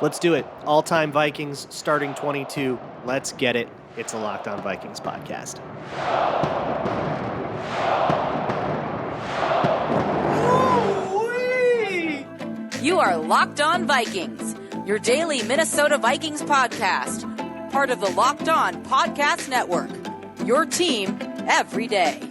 Let's do it. All-time Vikings, starting 22. Let's get it. It's a Locked On Vikings podcast. Ooh-wee! You are Locked On Vikings, your daily Minnesota Vikings podcast. Part of the Locked On Podcast Network, your team every day.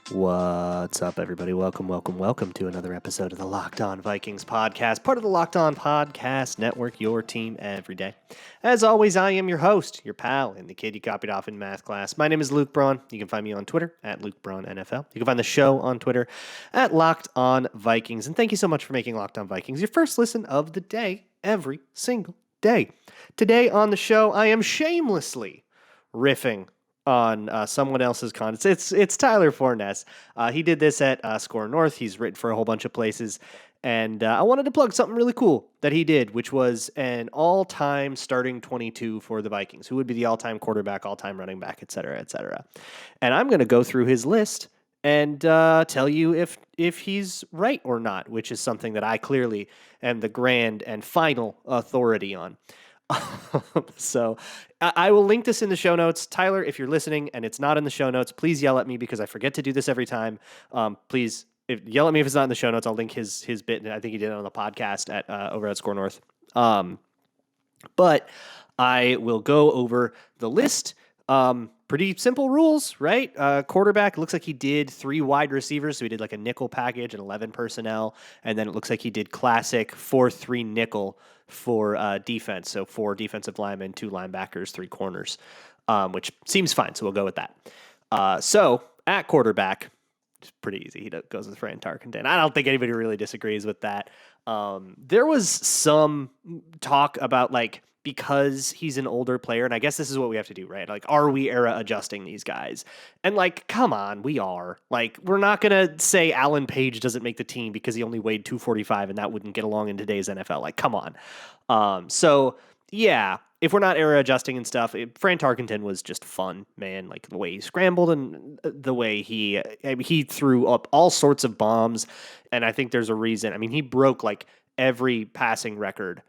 What's up, everybody? Welcome to another episode of the Locked On Vikings podcast, part of the Locked On Podcast Network, your team every day. As always, I am your host, your pal, and the kid you copied off in math class. My name is Luke Braun. You can find me on Twitter at Luke Braun NFL. You can find the show on Twitter at Locked On Vikings. And thank you so much for making Locked On Vikings your first listen of the day, every single day. Today on the show, I am shamelessly riffing on someone else's content. It's Tyler Forness. He did this at Score North. He's written for a whole bunch of places. And I wanted to plug something really cool that he did, which was an all-time starting 22 for the Vikings. Who would be the all-time quarterback, all-time running back, et cetera, et cetera. And I'm going to go through his list and tell you if he's right or not, which is something that I clearly am the grand and final authority on. So I will link this in the show notes. Tyler, if you're listening and it's not in the show notes, please yell at me because I forget to do this every time. Please yell at me if it's not in the show notes. I'll link his bit, and I think he did it on the podcast at over at Score North. But I will go over the list. Pretty simple rules, right? Quarterback, looks like he did 3 wide receivers. So he did like a nickel package and 11 personnel. And then it looks like he did classic 4-3 nickel for defense. So 4 defensive linemen, 2 linebackers, 3 corners, which seems fine. So we'll go with that. So at quarterback, it's pretty easy. He goes with Fran Tarkenton. I don't think anybody really disagrees with that. There was some talk about because he's an older player, and I guess this is what we have to do, right? Like, are we era adjusting these guys? And come on, we are. We're not going to say Alan Page doesn't make the team because he only weighed 245 and that wouldn't get along in today's NFL. Come on. So yeah, if we're not era adjusting and stuff, Fran Tarkenton was just fun, man. The way he scrambled and the way he threw up all sorts of bombs. And I think there's a reason. I mean, he broke every passing record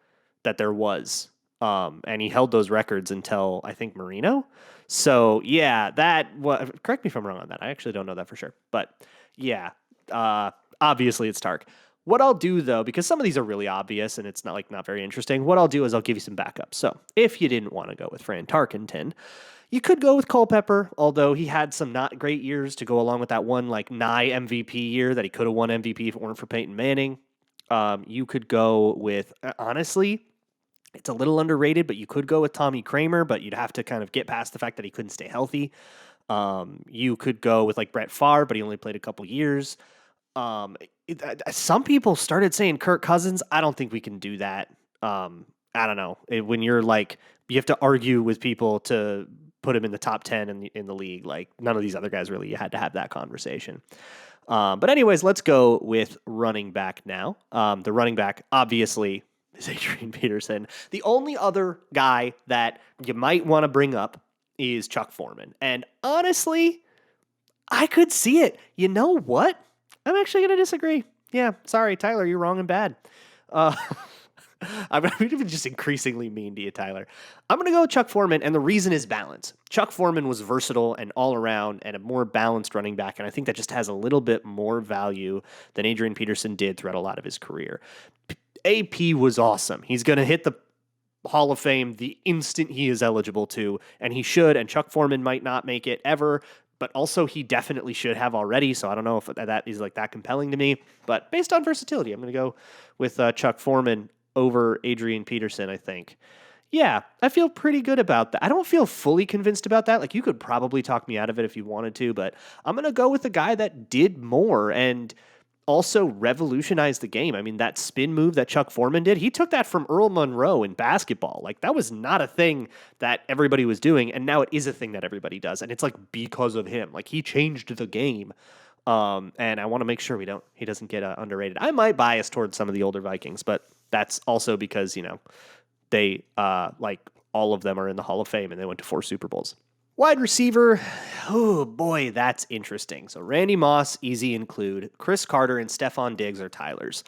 that there was. And he held those records until I think Marino. So yeah, correct me if I'm wrong on that. I actually don't know that for sure, but yeah, obviously it's Tark. What I'll do though, because some of these are really obvious and it's not very interesting. What I'll do is I'll give you some backups. So if you didn't want to go with Fran Tarkenton, you could go with Culpepper, although he had some not great years to go along with that one Nye MVP year that he could have won MVP if it weren't for Peyton Manning. You could go with honestly. It's a little underrated, but you could go with Tommy Kramer, but you'd have to kind of get past the fact that he couldn't stay healthy. You could go with Brett Favre, but he only played a couple years. Some people started saying Kirk Cousins. I don't think we can do that. I don't know. When you're you have to argue with people to put him in the top 10 in the league. None of these other guys really, you had to have that conversation. But anyways, let's go with running back now. The running back, obviously, is Adrian Peterson. The only other guy that you might want to bring up is Chuck Foreman. And honestly, I could see it. You know what? I'm actually going to disagree. Yeah, sorry, Tyler, you're wrong and bad. I'm going to be just increasingly mean to you, Tyler. I'm going to go with Chuck Foreman, and the reason is balance. Chuck Foreman was versatile and all around and a more balanced running back, and I think that just has a little bit more value than Adrian Peterson did throughout a lot of his career. AP was awesome. He's going to hit the Hall of Fame the instant he is eligible to, and he should, and Chuck Foreman might not make it ever, but also he definitely should have already, so I don't know if that is that compelling to me, but based on versatility, I'm going to go with Chuck Foreman over Adrian Peterson, I think. Yeah, I feel pretty good about that. I don't feel fully convinced about that. You could probably talk me out of it if you wanted to, but I'm going to go with the guy that did more and also revolutionized the game. I mean, that spin move that Chuck Foreman did, he took that from Earl Monroe in basketball. That was not a thing that everybody was doing, and now it is a thing that everybody does, and it's because of him. He changed the game, and I want to make sure he doesn't get underrated. I might bias towards some of the older Vikings, but that's also because, they, all of them are in the Hall of Fame, and they went to 4 Super Bowls. Wide receiver, oh boy, that's interesting. So Randy Moss, easy include. Chris Carter and Stephon Diggs are Tyler's.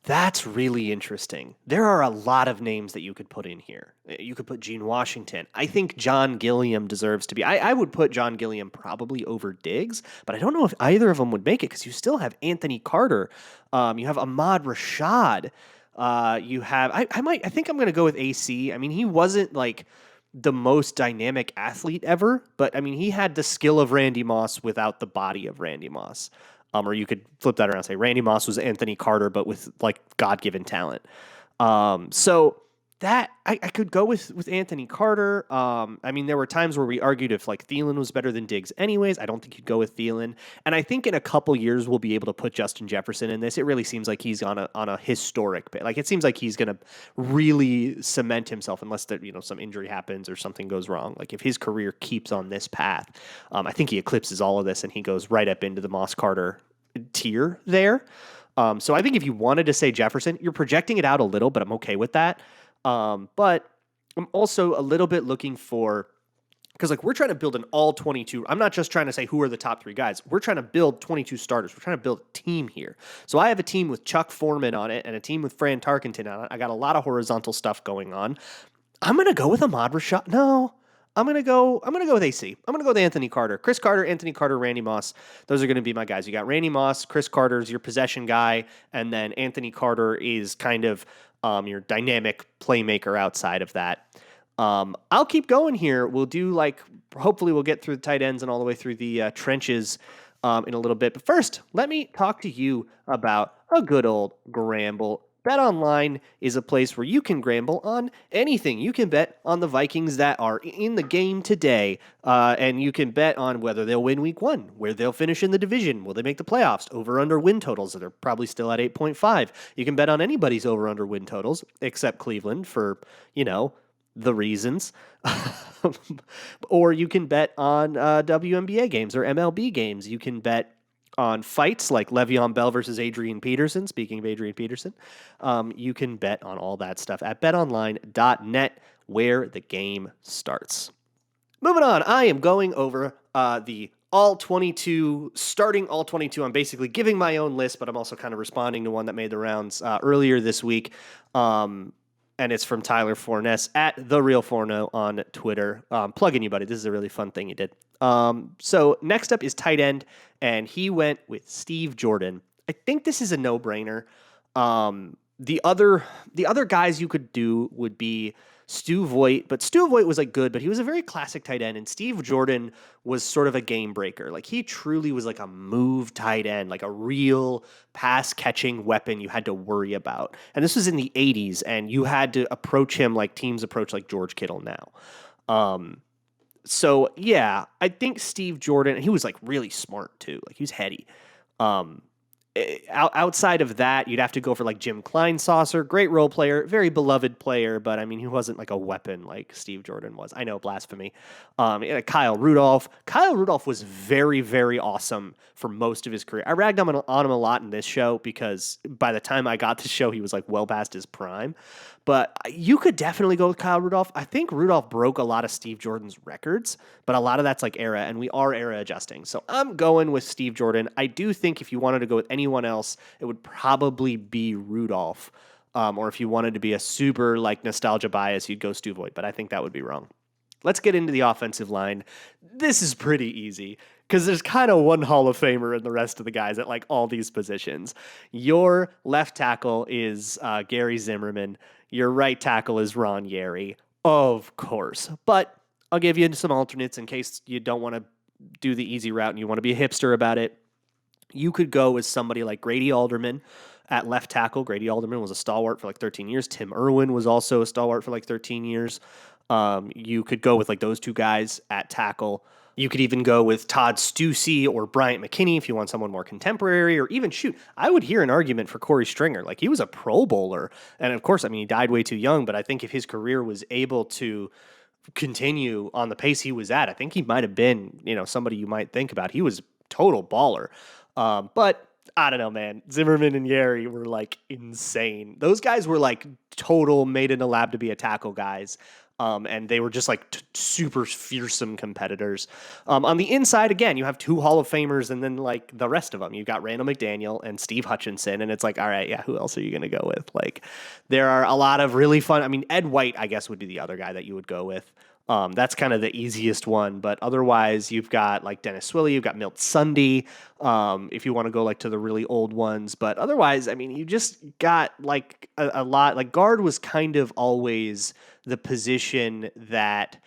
That's really interesting. There are a lot of names that you could put in here. You could put Gene Washington. I think John Gilliam deserves to be. I would put John Gilliam probably over Diggs, but I don't know if either of them would make it because you still have Anthony Carter. You have Ahmad Rashad. You have. I think I'm going to go with AC. I mean, he wasn't like the most dynamic athlete ever, but I mean, he had the skill of Randy Moss without the body of Randy Moss. Or you could flip that around and say Randy Moss was Anthony Carter, but with like God given talent. So that I could go with Anthony Carter. I mean, there were times where we argued if like Thielen was better than Diggs anyways. I don't think you'd go with Thielen. And I think in a couple years we'll be able to put Justin Jefferson in this. It really seems like he's on a historic bit. Like it seems like he's gonna really cement himself unless there, some injury happens or something goes wrong. Like if his career keeps on this path, I think he eclipses all of this and he goes right up into the Moss Carter tier there. So I think if you wanted to say Jefferson, you're projecting it out a little, but I'm okay with that. But I'm also a little bit looking for, because like we're trying to build an all 22. I'm not just trying to say who are the top 3 guys. We're trying to build 22 starters. We're trying to build a team here. So I have a team with Chuck Foreman on it and a team with Fran Tarkenton on it. I got a lot of horizontal stuff going on. I'm gonna go with Ahmad Rashad. No, I'm gonna go with AC. I'm gonna go with Anthony Carter, Chris Carter, Anthony Carter, Randy Moss. Those are gonna be my guys. You got Randy Moss, Chris Carter's your possession guy, and then Anthony Carter is kind of your dynamic playmaker outside of that. I'll keep going here. We'll do hopefully we'll get through the tight ends and all the way through the trenches in a little bit. But first, let me talk to you about a good old Gramble. BetOnline is a place where you can gamble on anything. You can bet on the Vikings that are in the game today, and you can bet on whether they'll win week 1, where they'll finish in the division, will they make the playoffs, over-under win totals that are probably still at 8.5. You can bet on anybody's over-under win totals, except Cleveland for, the reasons. Or you can bet on WNBA games or MLB games. You can bet on fights like Le'Veon Bell versus Adrian Peterson. Speaking of Adrian Peterson, you can bet on all that stuff at betonline.net, where the game starts. Moving on, I am going over the all 22, starting all 22. I'm basically giving my own list, but I'm also kind of responding to one that made the rounds earlier this week. And it's from Tyler Forness at The Real Forno on Twitter. Plugging you, buddy. This is a really fun thing you did. So next up is tight end, and he went with Steve Jordan. I think this is a no-brainer. The other guys you could do would be Stu Voigt, but Stu Voigt was good, but he was a very classic tight end, and Steve Jordan was sort of a game breaker. Like he truly was like a move tight end, like a real pass catching weapon you had to worry about. And this was in the 80s, and you had to approach him like teams approach like George Kittle now. So yeah, I think Steve Jordan, he was like really smart too. Like he was heady. Outside of that, you'd have to go for like Jim Kleinsaucer, great role player, very beloved player, but I mean, he wasn't like a weapon like Steve Jordan was. I know, blasphemy. Kyle Rudolph. Kyle Rudolph was very, very awesome for most of his career. I ragged on him a lot in this show because by the time I got to show, he was like well past his prime. But you could definitely go with Kyle Rudolph. I think Rudolph broke a lot of Steve Jordan's records, but a lot of that's like era, and we are era adjusting. So I'm going with Steve Jordan. I do think if you wanted to go with anyone else, it would probably be Rudolph. Or if you wanted to be a super like nostalgia bias, you'd go Stu Voigt, but I think that would be wrong. Let's get into the offensive line. This is pretty easy because there's kind of one Hall of Famer and the rest of the guys at like all these positions. Your left tackle is Gary Zimmerman. Your right tackle is Ron Yeri, of course. But I'll give you some alternates in case you don't want to do the easy route and you want to be a hipster about it. You could go with somebody like Grady Alderman at left tackle. Grady Alderman was a stalwart for like 13 years. Tim Irwin was also a stalwart for like 13 years. You could go with like those two guys at tackle. You could even go with Todd Stussy or Bryant McKinney if you want someone more contemporary, or even I would hear an argument for Corey Stringer. Like he was a Pro Bowler. And of course, I mean, he died way too young, but I think if his career was able to continue on the pace he was at, I think he might have been, somebody you might think about. He was total baller. But I don't know, man. Zimmerman and Yeri were like insane. Those guys were like total made in a lab to be a tackle guys. And they were just like super fearsome competitors. On the inside, again, you have two Hall of Famers and then like the rest of them. You've got Randall McDaniel and Steve Hutchinson. And it's like, all right, yeah, who else are you going to go with? Like, there are a lot of really fun. I mean, Ed White, I guess, would be the other guy that you would go with. That's kind of the easiest one, but otherwise you've got like Dennis Swilly, you've got Milt Sunday, if you want to go like to the really old ones. But otherwise, I mean, you just got like a lot. Like guard was kind of always the position that.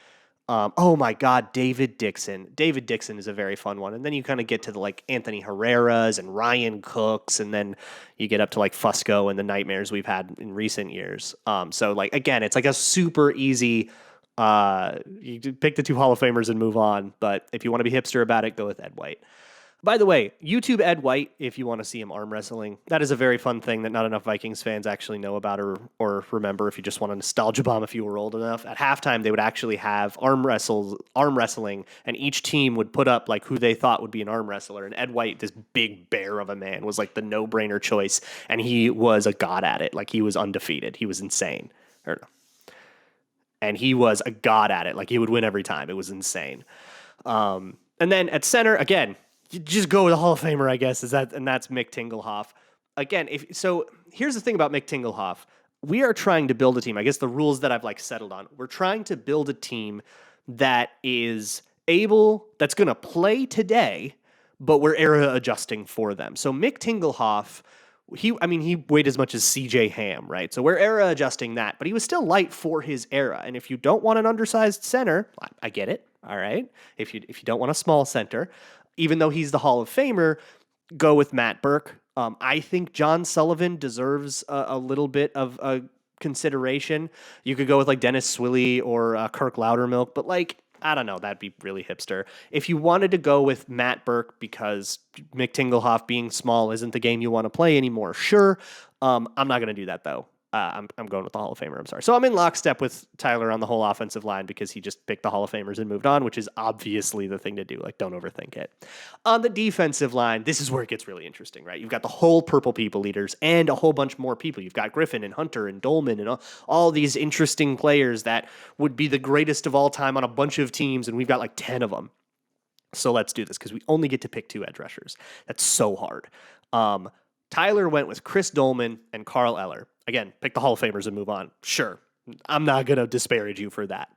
Oh my God, David Dixon. David Dixon is a very fun one. And then you kind of get to the like Anthony Herrera's and Ryan Cooks, and then you get up to like Fusco and the nightmares we've had in recent years. So like again, it's like a super easy. You pick the two Hall of Famers and move on. But if you want to be hipster about it, go with Ed White. By the way, YouTube Ed White if you want to see him arm wrestling. That is a very fun thing that not enough Vikings fans actually know about or remember if you just want a nostalgia bomb if you were old enough. At halftime, they would actually have arm wrestling, and each team would put up like who they thought would be an arm wrestler. And Ed White, this big bear of a man, was like the no-brainer choice, and he was a god at it. Like he was undefeated. He was insane. And he was a god at it. Like he would win every time. It was insane. And then at center, again, you just go with a Hall of Famer, I guess, and that's Mick Tingelhoff. Again, here's the thing about Mick Tingelhoff. We are trying to build a team. I guess the rules that I've like settled on. We're trying to build a team that is that's going to play today, but we're era adjusting for them. So Mick Tingelhoff, he weighed as much as CJ Ham, right? So we're era adjusting that, but he was still light for his era. And if you don't want an undersized center, I get it. All right. If you don't want a small center, even though he's the Hall of Famer, go with Matt Burke. I think John Sullivan deserves a little bit of a consideration. You could go with like Dennis Swilly or Kirk Loudermilk, but like, I don't know, that'd be really hipster. If you wanted to go with Matt Burke because Mick Tingelhoff being small isn't the game you want to play anymore, sure. I'm not going to do that though. I'm going with the Hall of Famer. I'm sorry. So I'm in lockstep with Tyler on the whole offensive line because he just picked the Hall of Famers and moved on, which is obviously the thing to do. Like, don't overthink it. On the defensive line, this is where it gets really interesting, right? You've got the whole Purple People leaders and a whole bunch more people. You've got Griffin and Hunter and Dolman and all these interesting players that would be the greatest of all time on a bunch of teams, and we've got like 10 of them. So let's do this because we only get to pick 2 edge rushers. That's so hard. Tyler went with Chris Dolman and Carl Eller. Again, pick the Hall of Famers and move on. Sure, I'm not going to disparage you for that.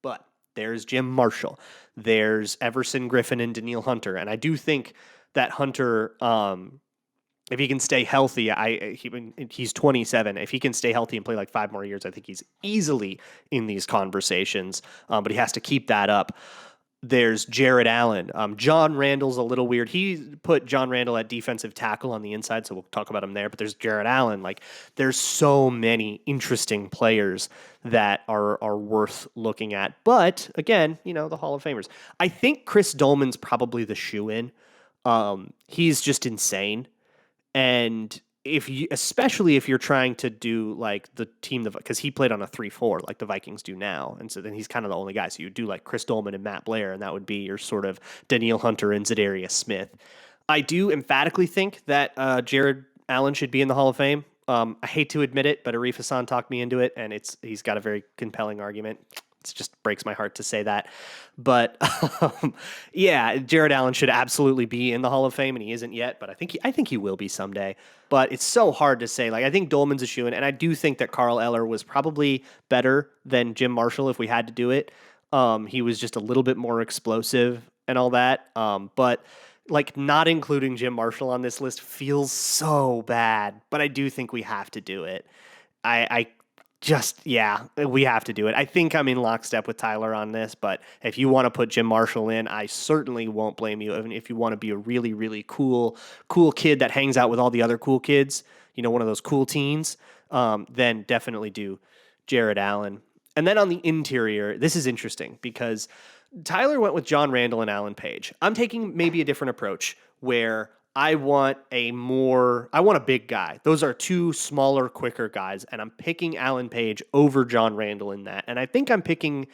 But there's Jim Marshall. There's Everson Griffin and Daniil Hunter. And I do think that Hunter, if he can stay healthy, he's 27. If he can stay healthy and play like 5 more years, I think he's easily in these conversations. But he has to keep that up. There's Jared Allen. John Randall's a little weird. He put John Randall at defensive tackle on the inside, so we'll talk about him there. But there's Jared Allen. Like, there's so many interesting players that are worth looking at. But again, the Hall of Famers. I think Chris Dolman's probably the shoe-in. He's just insane, and especially if you're trying to do like the team, because he played on a 3-4 like the Vikings do now. And so then he's kind of the only guy. So you do like Chris Dolman and Matt Blair, and that would be your sort of Daniil Hunter and Zadarius Smith. I do emphatically think that Jared Allen should be in the Hall of Fame. I hate to admit it, but Arif Hassan talked me into it, and he's got a very compelling argument. It just breaks my heart to say that. But yeah, Jared Allen should absolutely be in the Hall of Fame, and he isn't yet, but I think he will be someday. But it's so hard to say. Like, I think Dolman's a shoo-in, and I do think that Carl Eller was probably better than Jim Marshall if we had to do it. He was just a little bit more explosive and all that. But like, not including Jim Marshall on this list feels so bad, but I do think we have to do it. We have to do it. I think I'm in lockstep with Tyler on this, but if you want to put Jim Marshall in, I certainly won't blame you. Even if you want to be a really, really cool kid that hangs out with all the other cool kids, one of those cool teens, then definitely do Jared Allen. And then on the interior, this is interesting because Tyler went with John Randall and Alan Page. I'm taking maybe a different approach where I want a big guy. Those are 2 smaller, quicker guys, and I'm picking Alan Page over John Randall in that. And I think I'm picking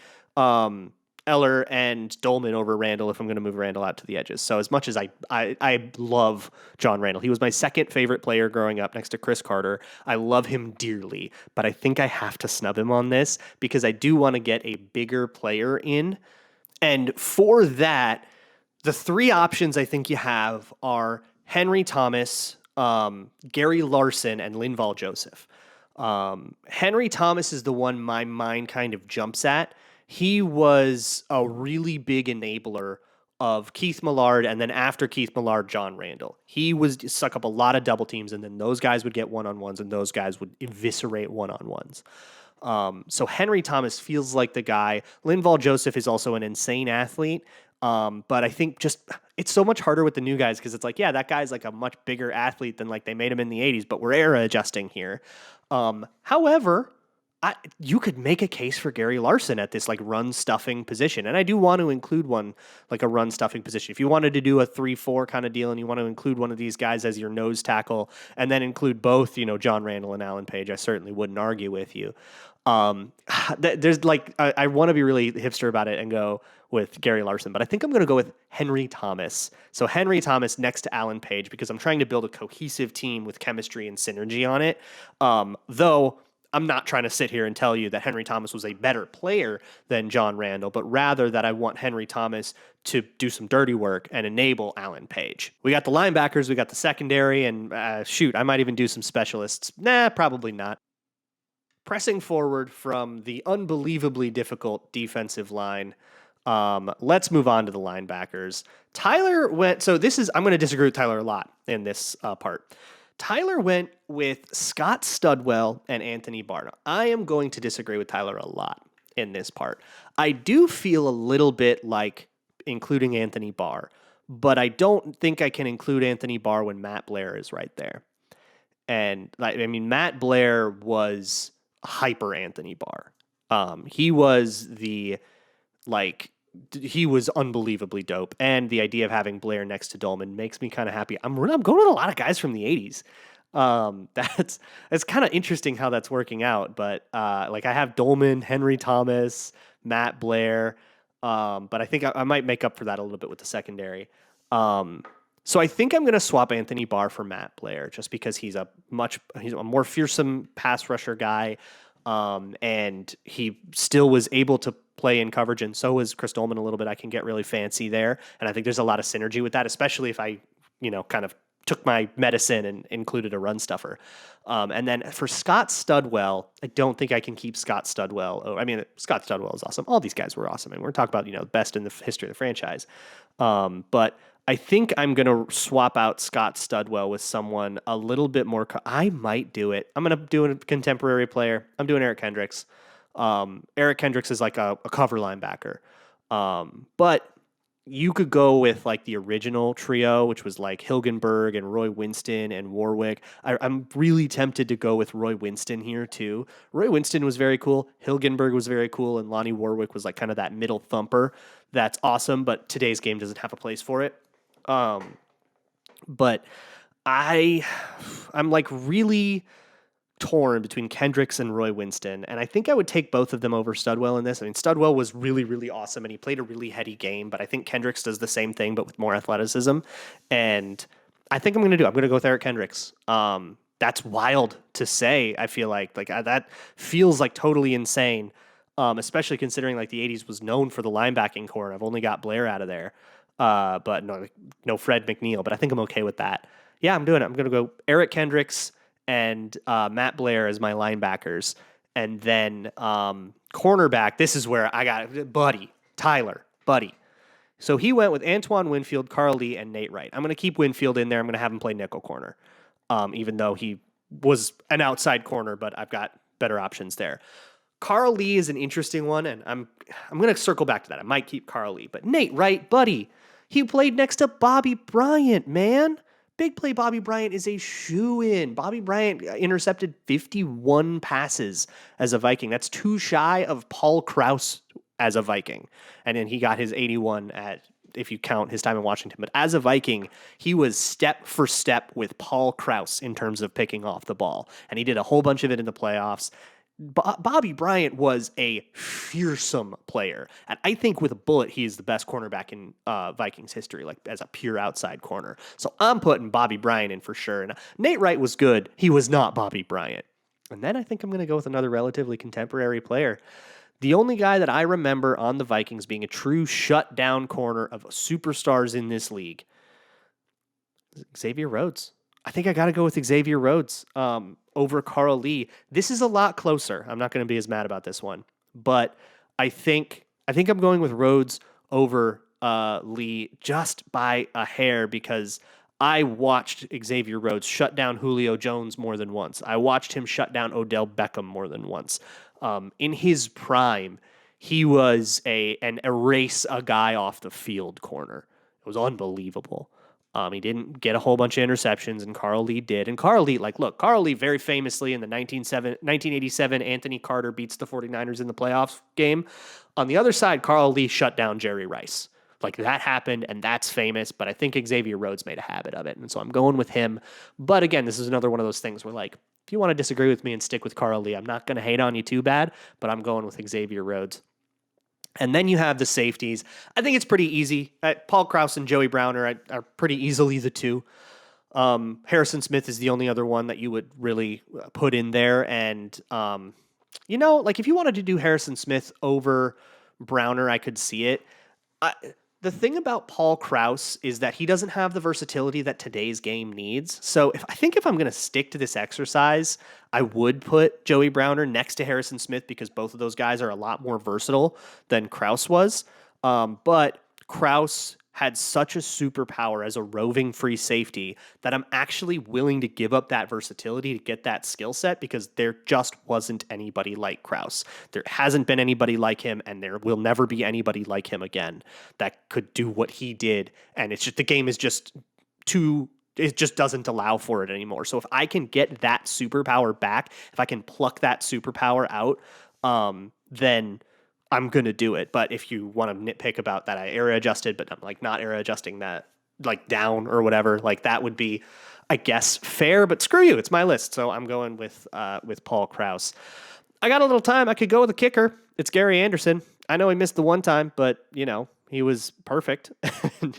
Eller and Dolman over Randall if I'm going to move Randall out to the edges. So as much as I love John Randall, he was my second favorite player growing up next to Chris Carter. I love him dearly, but I think I have to snub him on this because I do want to get a bigger player in. And for that, the three options I think you have are Henry Thomas, Gary Larson, and Linval Joseph. Henry Thomas is the one my mind kind of jumps at. He was a really big enabler of Keith Millard, and then after Keith Millard, John Randall. He was suck up a lot of double teams, and then those guys would get one-on-ones, and those guys would eviscerate one-on-ones. So Henry Thomas feels like the guy. Linval Joseph is also an insane athlete. But I think just it's so much harder with the new guys because it's like, yeah, that guy's like a much bigger athlete than like they made him in the 80s, but we're era adjusting here. However, you could make a case for Gary Larson at this like run stuffing position. And I do want to include one like a run stuffing position. If you wanted to do a 3-4 kind of deal and you want to include one of these guys as your nose tackle and then include both, John Randall and Alan Page, I certainly wouldn't argue with you. There's like, I want to be really hipster about it and go with Gary Larson, but I think I'm going to go with Henry Thomas. So Henry Thomas next to Alan Page because I'm trying to build a cohesive team with chemistry and synergy on it. Though I'm not trying to sit here and tell you that Henry Thomas was a better player than John Randall, but rather that I want Henry Thomas to do some dirty work and enable Alan Page. We got the linebackers, we got the secondary, and I might even do some specialists. Nah, probably not. Pressing forward from the unbelievably difficult defensive line, let's move on to the linebackers. Tyler went, I'm going to disagree with Tyler a lot in this part. Tyler went with Scott Studwell and Anthony Barr. I am going to disagree with Tyler a lot in this part. I do feel a little bit like including Anthony Barr, but I don't think I can include Anthony Barr when Matt Blair is right there. And Matt Blair was hyper Anthony Barr. He was he was unbelievably dope. And the idea of having Blair next to Dolman makes me kind of happy. I'm going with a lot of guys from the 80s. That's kind of interesting how that's working out. But I have Dolman, Henry Thomas, Matt Blair. But I think I might make up for that a little bit with the secondary. So I think I'm going to swap Anthony Barr for Matt Blair just because he's a more fearsome pass rusher guy. And he still was able to play in coverage, and so was Chris Dolman a little bit. I can get really fancy there, and I think there's a lot of synergy with that, especially if I, kind of took my medicine and included a run stuffer. And then for Scott Studwell, I don't think I can keep Scott Studwell. Scott Studwell is awesome. All these guys were awesome, and we're talking about, best in the history of the franchise. But I think I'm going to swap out Scott Studwell with someone a little bit more. I might do it. I'm going to do a contemporary player. I'm doing Eric Kendricks. Eric Kendricks is like a cover linebacker. But you could go with like the original trio, which was like Hilgenberg and Roy Winston and Warwick. I'm really tempted to go with Roy Winston here too. Roy Winston was very cool. Hilgenberg was very cool. And Lonnie Warwick was like kind of that middle thumper. That's awesome. But today's game doesn't have a place for it. But I'm like really torn between Kendricks and Roy Winston, and I think I would take both of them over Studwell in this. Studwell was really, really awesome, and he played a really heady game, but I think Kendricks does the same thing, but with more athleticism, and I think I'm going to go with Eric Kendricks. That's wild to say. I feel like that feels like totally insane, especially considering like the 80s was known for the linebacking core, and I've only got Blair out of there. But no Fred McNeil, but I think I'm okay with that. Yeah, I'm doing it. I'm going to go Eric Kendricks and Matt Blair as my linebackers. And then cornerback, this is where I got Tyler. So he went with Antoine Winfield, Carl Lee, and Nate Wright. I'm going to keep Winfield in there. I'm going to have him play nickel corner, even though he was an outside corner, but I've got better options there. Carl Lee is an interesting one, and I'm going to circle back to that. I might keep Carl Lee, but Nate Wright, buddy, he played next to Bobby Bryant, man. Big play Bobby Bryant is a shoo-in. Bobby Bryant intercepted 51 passes as a Viking. That's too shy of Paul Krause as a Viking. And then he got his 81 if you count his time in Washington. But as a Viking, he was step for step with Paul Krause in terms of picking off the ball. And he did a whole bunch of it in the playoffs. Bobby Bryant was a fearsome player. And I think with a bullet, he is the best cornerback in Vikings history, like as a pure outside corner. So I'm putting Bobby Bryant in for sure. And Nate Wright was good. He was not Bobby Bryant. And then I think I'm going to go with another relatively contemporary player. The only guy that I remember on the Vikings being a true shutdown corner of superstars in this league is Xavier Rhodes. I think I got to go with Xavier Rhodes over Carl Lee. This is a lot closer. I'm not going to be as mad about this one, but I think I'm going with Rhodes over Lee just by a hair because I watched Xavier Rhodes shut down Julio Jones more than once. I watched him shut down Odell Beckham more than once. In his prime, he was an erase a guy off the field corner. It was unbelievable. He didn't get a whole bunch of interceptions, and Carl Lee did. And Carl Lee, Carl Lee very famously in the 1987 Anthony Carter beats the 49ers in the playoffs game. On the other side, Carl Lee shut down Jerry Rice. Like that happened, and that's famous, but I think Xavier Rhodes made a habit of it. And so I'm going with him. But again, this is another one of those things where, like, if you want to disagree with me and stick with Carl Lee, I'm not going to hate on you too bad, but I'm going with Xavier Rhodes. And then you have the safeties. I think it's pretty easy. Paul Krause and Joey Browner are pretty easily the two. Harrison Smith is the only other one that you would really put in there. And, like if you wanted to do Harrison Smith over Browner, I could see it. The thing about Paul Krause is that he doesn't have the versatility that today's game needs. So if I'm going to stick to this exercise, I would put Joey Browner next to Harrison Smith because both of those guys are a lot more versatile than Krause was. But Krause had such a superpower as a roving free safety that I'm actually willing to give up that versatility to get that skill set because there just wasn't anybody like Krause. There hasn't been anybody like him, and there will never be anybody like him again that could do what he did. And it's just the game is just it just doesn't allow for it anymore. So if I can get that superpower back, if I can pluck that superpower out, then I'm going to do it. But if you want to nitpick about that, I area adjusted, but I'm like not area adjusting that like down or whatever, like that would be, I guess, fair, but screw you. It's my list. So I'm going with Paul Krause. I got a little time. I could go with a kicker. It's Gary Anderson. I know he missed the one time, but he was perfect.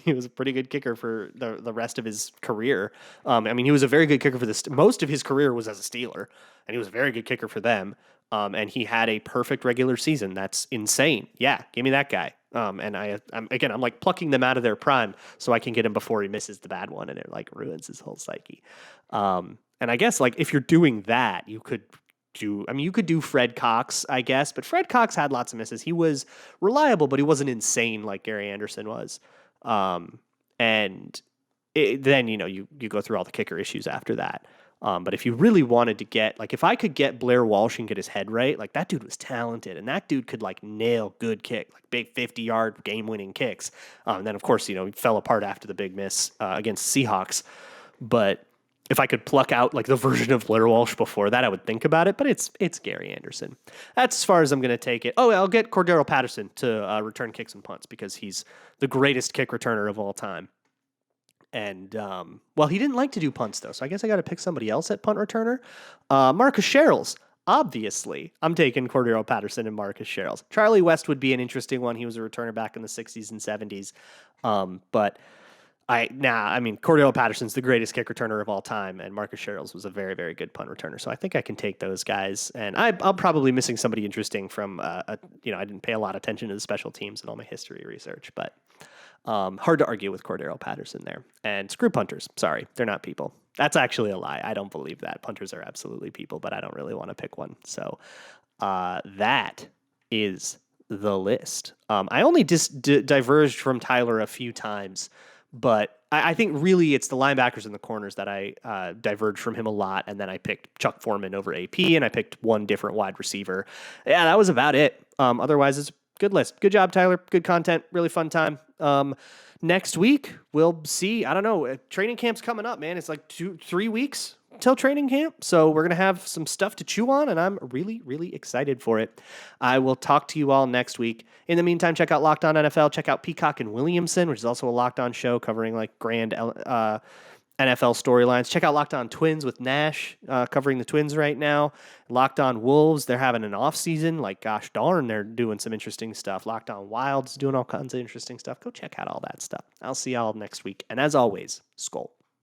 He was a pretty good kicker for the rest of his career. He was a very good kicker for most of his career was as a Steeler, and he was a very good kicker for them. And he had a perfect regular season. That's insane. Yeah, give me that guy. And I'm like plucking them out of their prime so I can get him before he misses the bad one, and it like ruins his whole psyche. And I guess like if you're doing that, you could do Fred Cox, I guess, but Fred Cox had lots of misses. He was reliable, but he wasn't insane like Gary Anderson was. Then you go through all the kicker issues after that. But if you really wanted to get, like, if I could get Blair Walsh and get his head right, like, that dude was talented, and that dude could, like, nail good kick, like, big 50-yard game-winning kicks. And then, of course, he fell apart after the big miss against Seahawks. But if I could pluck out, like, the version of Blair Walsh before that, I would think about it, but it's Gary Anderson. That's as far as I'm going to take it. Oh, I'll get Cordero Patterson to return kicks and punts because he's the greatest kick returner of all time. And, he didn't like to do punts, though, so I guess I got to pick somebody else at punt returner. Marcus Sherrills, obviously. I'm taking Cordero Patterson and Marcus Sherrills. Charlie West would be an interesting one. He was a returner back in the 60s and 70s. Cordero Patterson's the greatest kick returner of all time, and Marcus Sherrills was a very, very good punt returner. So I think I can take those guys. And I'm probably missing somebody interesting from, I didn't pay a lot of attention to the special teams and all my history research, but... hard to argue with Cordero Patterson there. And screw punters. Sorry, they're not people. That's actually a lie. I don't believe that. Punters are absolutely people, but I don't really want to pick one. So that is the list. I only diverged from Tyler a few times, but I think really it's the linebackers and the corners that I diverged from him a lot. And then I picked Chuck Foreman over AP, and I picked one different wide receiver. Yeah, that was about it. Otherwise, it's a good list. Good job, Tyler. Good content. Really fun time. Next week, we'll see. I don't know. Training camp's coming up, man. It's like 2-3 weeks till training camp. So we're going to have some stuff to chew on, and I'm really, really excited for it. I will talk to you all next week. In the meantime, check out Locked On NFL. Check out Peacock and Williamson, which is also a Locked On show covering like grand NFL storylines. Check out Locked On Twins with Nash covering the Twins right now. Locked On Wolves, they're having an off season. Like, gosh darn, they're doing some interesting stuff. Locked On Wilds doing all kinds of interesting stuff. Go check out all that stuff. I'll see y'all next week. And as always, Skull.